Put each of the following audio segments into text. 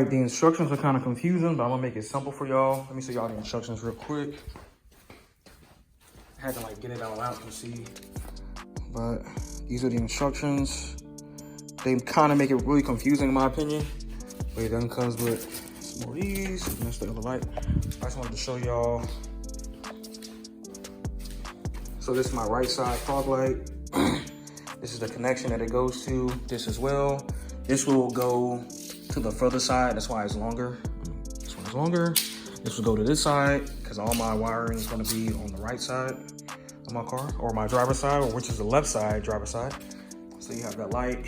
right, the instructions are kind of confusing, but I'm gonna make it simple for y'all. Let me show y'all the instructions real quick. I had to like get it all out to see, but these are the instructions. They kind of make it really confusing in my opinion, but it then comes with some more of these, and that's the other light. I just wanted to show y'all. So this is my right side fog light. This is the connection that it goes to. This as well. This will go to the further side. That's why it's longer. This one is longer. This will go to this side because all my wiring is going to be on the right side of my car, or my driver's side, or which is the left side, driver's side. So you have that light.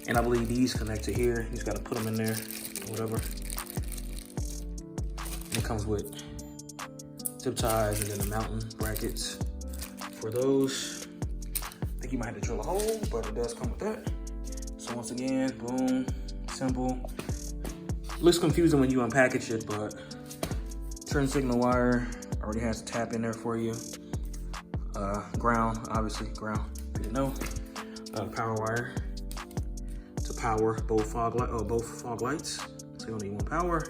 And I believe these connect to here. You just got to put them in there, or whatever. And it comes with zip ties and then the mountain brackets for those. I think you might have to drill a hole, but it does come with that. So once again, boom, simple. Looks confusing when you unpackage it, but turn signal wire already has a tap in there for you. Ground, obviously, ground, you didn't know. Power wire to power both fog lights. So you only need one power.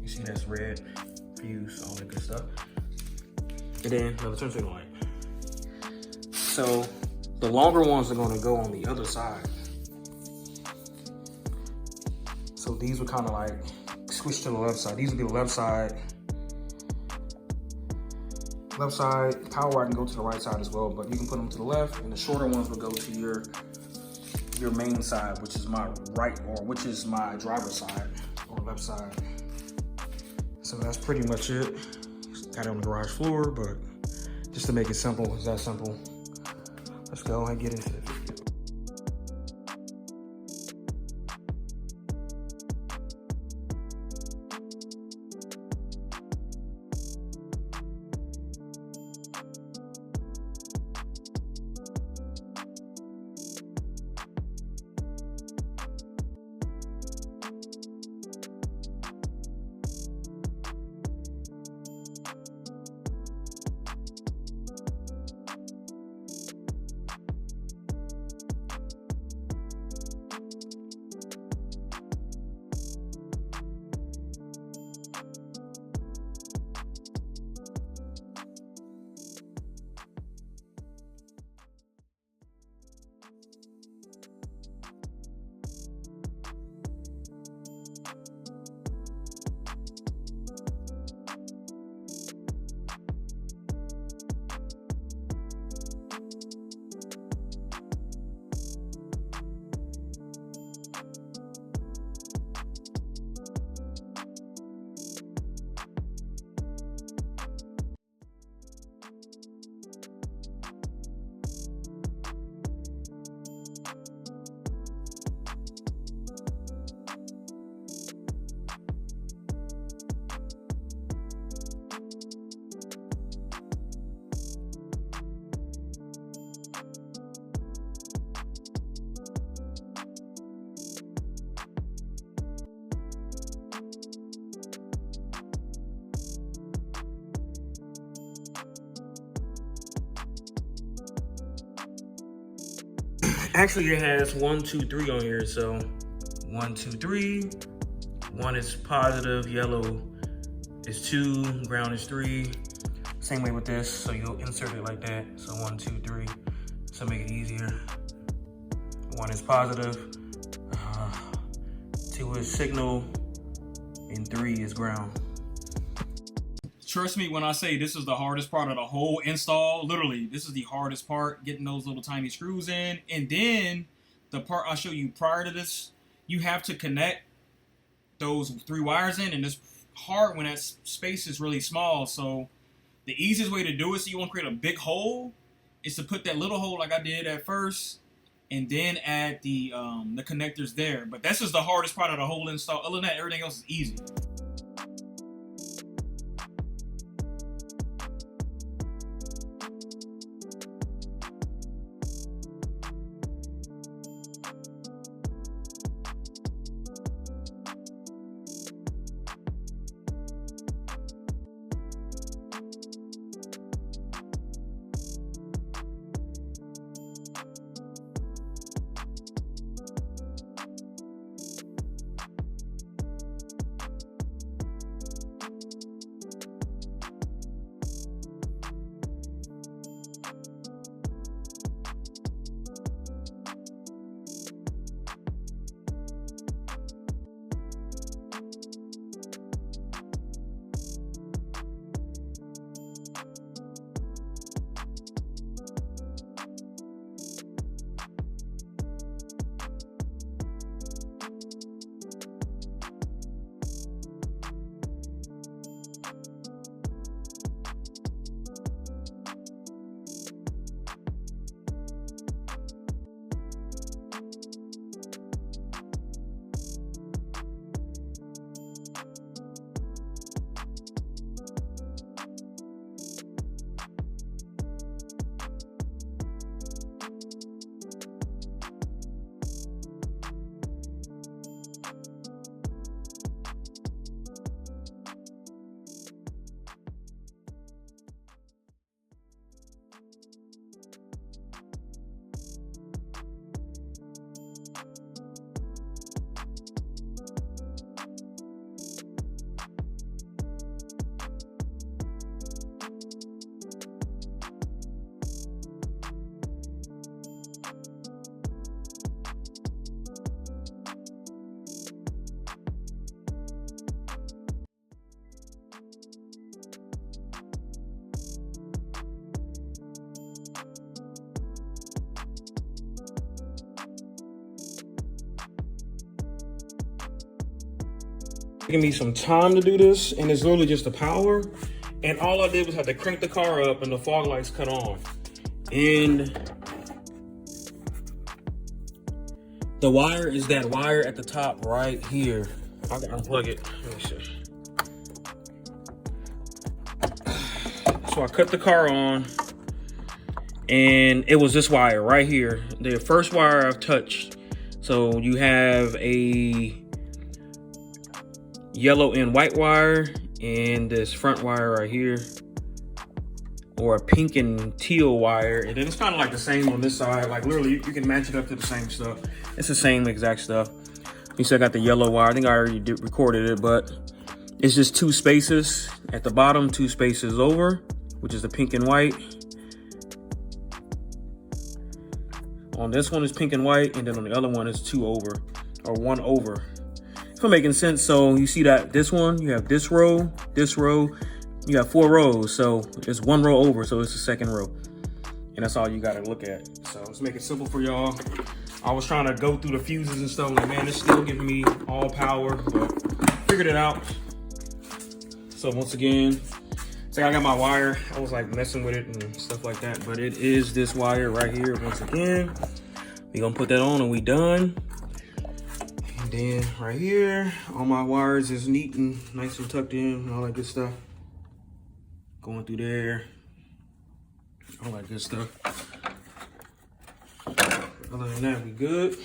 You see that's red, fuse, all that good stuff. And then another turn signal light. So the longer ones are gonna go on the other side. So these would kind of like switch to the left side. These would be the left side. Left side, power wire can go to the right side as well, but you can put them to the left, and the shorter ones would go to your main side, which is my right, or which is my driver's side, or left side. So that's pretty much it. Got it on the garage floor, but just to make it simple, it's that simple. Let's go and get into it. Actually, it has 1, 2, 3 on here. So 1, 2, 3. 1 is positive, yellow is 2, ground is 3. Same way with this. So you'll insert it like that. So 1, 2, 3. So make it easier. 1 is positive. 2 is signal, and 3 is ground. Trust me when I say this is the hardest part of the whole install. Literally, this is the hardest part, getting those little tiny screws in. And then the part I'll show you prior to this, you have to connect those 3 wires in, and it's hard when that space is really small. So the easiest way to do it, so you want to create a big hole, is to put that little hole like I did at first, and then add the connectors there. But that's just the hardest part of the whole install. Other than that, everything else is easy. Taking me some time to do this, and it's literally just the power. And all I did was have to crank the car up and the fog lights cut on. And the wire is that wire at the top right here. I can unplug it. Let me see. So I cut the car on, and it was this wire right here, the first wire I've touched. So you have a yellow and white wire, and this front wire right here, or a pink and teal wire. And then it's kind of like the same on this side. Like literally, you can match it up to the same stuff. It's the same exact stuff. You see I got the yellow wire. I think I already recorded it, but it's just 2 spaces at the bottom, 2 spaces over, which is the pink and white. On this one is pink and white, and then on the other one is 2 over, or 1 over. If I'm making sense. So you see that this one, you have this row, you have 4 rows. So it's 1 row over, so it's the second row. And that's all you gotta look at. So let's make it simple for y'all. I was trying to go through the fuses and stuff, like, man, it's still giving me all power, but figured it out. So once again, so I got my wire. I was like messing with it and stuff like that, but it is this wire right here. Once again, we gonna put that on and we done. And then right here, all my wires is neat and nice and tucked in and all that good stuff. Going through there, all that good stuff. Other than that, we good.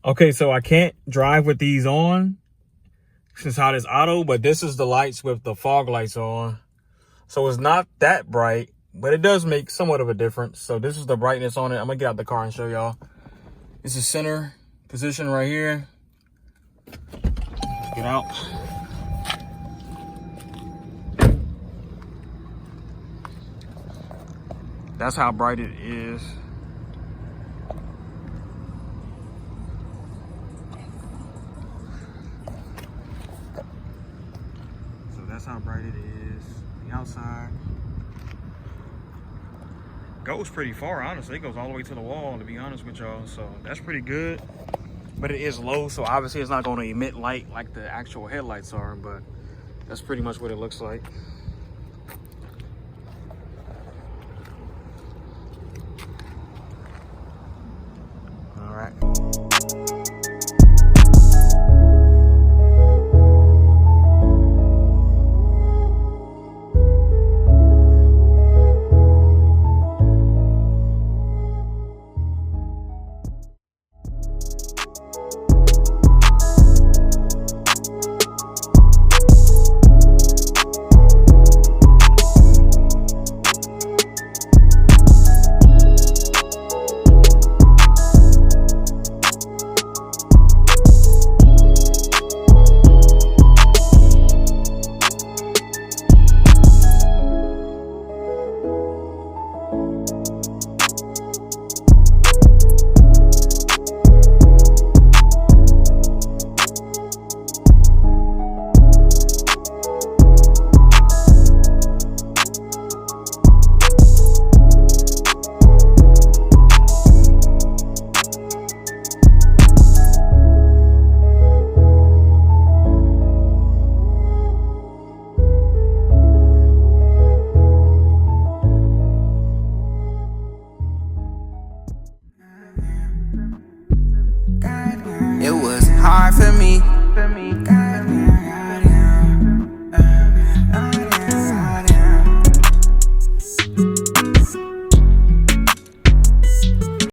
Okay, so I can't drive with these on since how it's auto, but this is the lights with the fog lights on. So it's not that bright, but it does make somewhat of a difference. So this is the brightness on it. I'm gonna get out the car and show y'all. This is center position right here. Let's get out. That's how bright it is. how bright it is. The outside goes pretty far, honestly. It goes all the way to the wall, to be honest with y'all. So that's pretty good. But it is low, so obviously it's not going to emit light like the actual headlights are, but that's pretty much what it looks like.